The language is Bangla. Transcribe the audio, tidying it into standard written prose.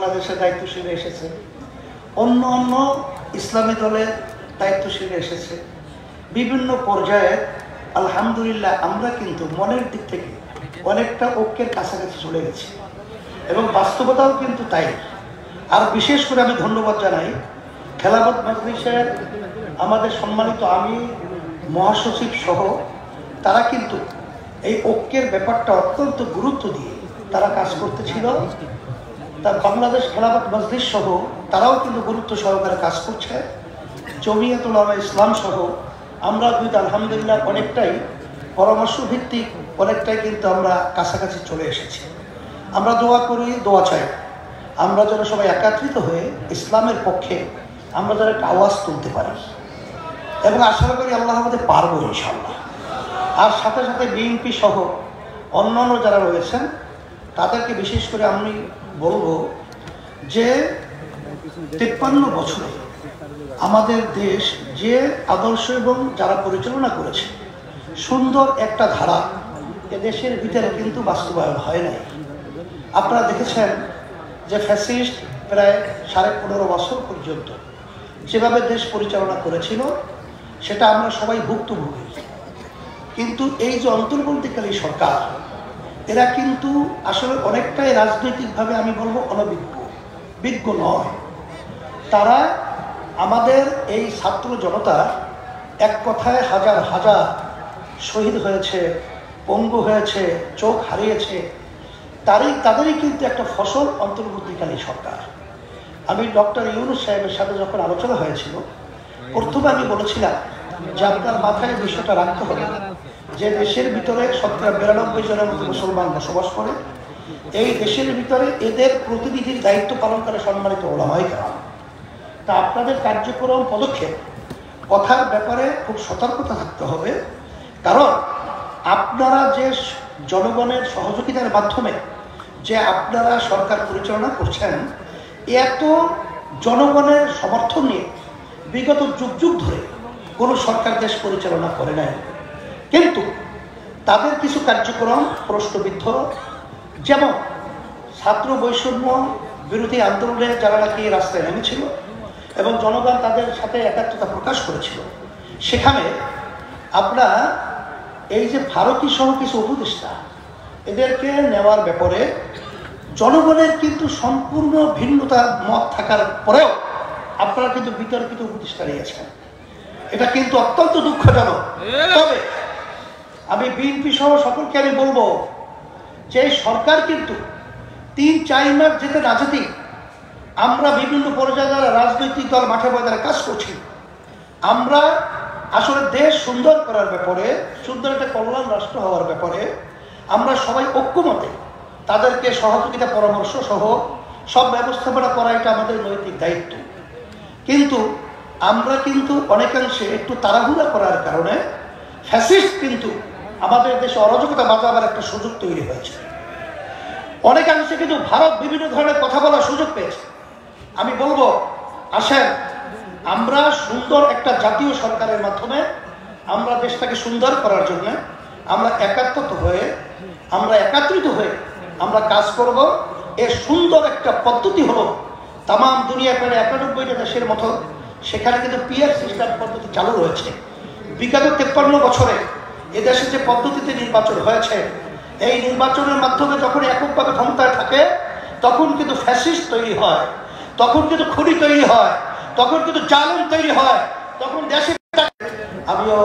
বাংলাদেশের দায়িত্বশীল এসেছে, অন্য অন্য ইসলামী দলের দায়িত্বশীল এসেছে, বিভিন্ন পর্যায়ে আলহামদুলিল্লাহ আমরা কিন্তু মনের দিক থেকে অনেকটা ঐক্যের কাছাকাছি চলে গেছি এবং বাস্তবতাও কিন্তু তাই। আর বিশেষ করে আমি ধন্যবাদ জানাই খেলাফত মজলিসের আমাদের সম্মানিত আমির, মহাসচিব সহ তারা কিন্তু এই ঐক্যের ব্যাপারটা অত্যন্ত গুরুত্ব দিয়ে তারা কাজ করতেছিল। তার বাংলাদেশ খেলাফত মজলিস সহ তারাও কিন্তু গুরুত্ব সহকারে কাজ করছে। জমিয়তুল উলামা ইসলাম সহ আমরা দুইটা আলহামদুলিল্লাহ অনেকটাই পরামর্শ ভিত্তিক অনেকটাই কিন্তু আমরা কাছাকাছি চলে এসেছি। আমরা দোয়া করি, দোয়া চাই আমরা যেন সবাই একত্রিত হয়ে ইসলামের পক্ষে আমরা যেন একটা আওয়াজ তুলতে পারি এবং আশা করি আল্লাহ আমাদের পারবো ইনশাআল্লাহ। আর সাথে সাথে বিএনপি সহ অন্যান্য যারা রয়েছেন তাদেরকে বিশেষ করে আমি বলবো যে 53 বছরে আমাদের দেশ যে আদর্শ এবং যারা পরিচালনা করেছে সুন্দর একটা ধারা এদেশের ভিতরে কিন্তু বাস্তবায়ন হয় নাই। আপনারা দেখেছেন যে ফ্যাসিস্ট প্রায় 15.5 বছর পর্যন্ত যেভাবে দেশ পরিচালনা করেছিল সেটা আমরা সবাই ভুক্তভোগী। কিন্তু এই যে অন্তর্বর্তীকালীন সরকার এরা কিন্তু আসলে অনেকটাই রাজনৈতিকভাবে আমি বলবো বিজ্ঞ নয়। তারা আমাদের এই ছাত্র জনতা এক কথায় হাজার হাজার শহীদ হয়েছে, পঙ্গু হয়েছে, চোখ হারিয়েছে, তাদেরই কিন্তু একটা ফসল অন্তর্বর্তীকালীন সরকার। আমি ডক্টর ইউনূস সাহেবের সাথে যখন আলোচনা হয়েছিল প্রথমে আমি বলেছিলাম যে আপনার মাথায় বিষয়টা রাখতে হবে যে দেশের ভিতরে 92 জনের মতো মুসলমান বসবাস করে, এই দেশের ভিতরে এদের প্রতিনিধির দায়িত্ব পালন করে সম্মানিত ওলামায়ে কেরাম। তা আপনাদের কার্যক্রম পদক্ষেপ কথার ব্যাপারে খুব সতর্কতা থাকতে হবে, কারণ আপনারা যে জনগণের সহযোগিতার মাধ্যমে যে আপনারা সরকার পরিচালনা করছেন, এত জনগণের সমর্থন নিয়ে বিগত যুগ যুগ ধরে কোনো সরকার দেশ পরিচালনা করে নাই। কিন্তু তাদের কিছু কার্যক্রম প্রশ্নবিদ্ধ, যেমন ছাত্র বৈষম্য বিরোধী আন্দোলনে যারা নাকি রাস্তায় নেমেছিল এবং জনগণ তাদের সাথে একাত্মতা প্রকাশ করেছিল, সেখানে আপনার এই যে ভারতী সহ কিছু উপদেষ্টা এদেরকে নেওয়ার ব্যাপারে জনগণের কিন্তু সম্পূর্ণ ভিন্নতা মত থাকার পরেও আপনারা কিন্তু বিতর্কিত উপদেষ্টা নিয়েছেন। এটা কিন্তু অত্যন্ত দুঃখজনক। তবে আমি বিএনপি সহ সকলকে আমি বলবো যে সরকার কিন্তু 3-4 মাস যেতে না যেতেই আমরা বিভিন্ন পর্যায়ে যারা রাজনৈতিক দল মাঠে ময়দানে কাজ করছি, আমরা আসলে দেশ সুন্দর করার ব্যাপারে, সুন্দর একটা কল্যাণ রাষ্ট্র হওয়ার ব্যাপারে আমরা সবাই ঐক্যমতে তাদেরকে সহযোগিতা পরামর্শ সহ সব ব্যবস্থাপনা করা এটা আমাদের নৈতিক দায়িত্ব। কিন্তু আমরা কিন্তু অনেকাংশে একটু তাড়াহুড়া করার কারণে ফ্যাসিস্ট কিন্তু আমাদের দেশে অরাজকতা বাজাবার একটা সুযোগ তৈরি হয়েছে। অনেকাংশে কিন্তু ভারত বিভিন্ন ধরনের কথা বলার সুযোগ পেয়েছে। আমি বলবো আসেন আমরা সুন্দর একটা জাতীয় সরকারের মাধ্যমে আমরা দেশটাকে সুন্দর করার জন্য আমরা একাত্মত হয়ে আমরা একাত্রিত হয়ে আমরা কাজ করব। এর সুন্দর একটা পদ্ধতি হলো তাম দুনিয়া প্রায় 91টা দেশের মতো সেখানে কিন্তু পিয়ার সিস্টেম পদ্ধতি চালু রয়েছে। বিগত 53 বছরে এদেশে যে পদ্ধতিতে নির্বাচন হয়েছে, এই নির্বাচনের মাধ্যমে যখন এককভাবে ক্ষমতায় থাকে তখন কিন্তু ফ্যাসিস্ট তৈরি হয়, তখন কিন্তু খুনি তৈরি হয়, তখন কিন্তু জালেম তৈরি হয়, তখন দেশে আমিও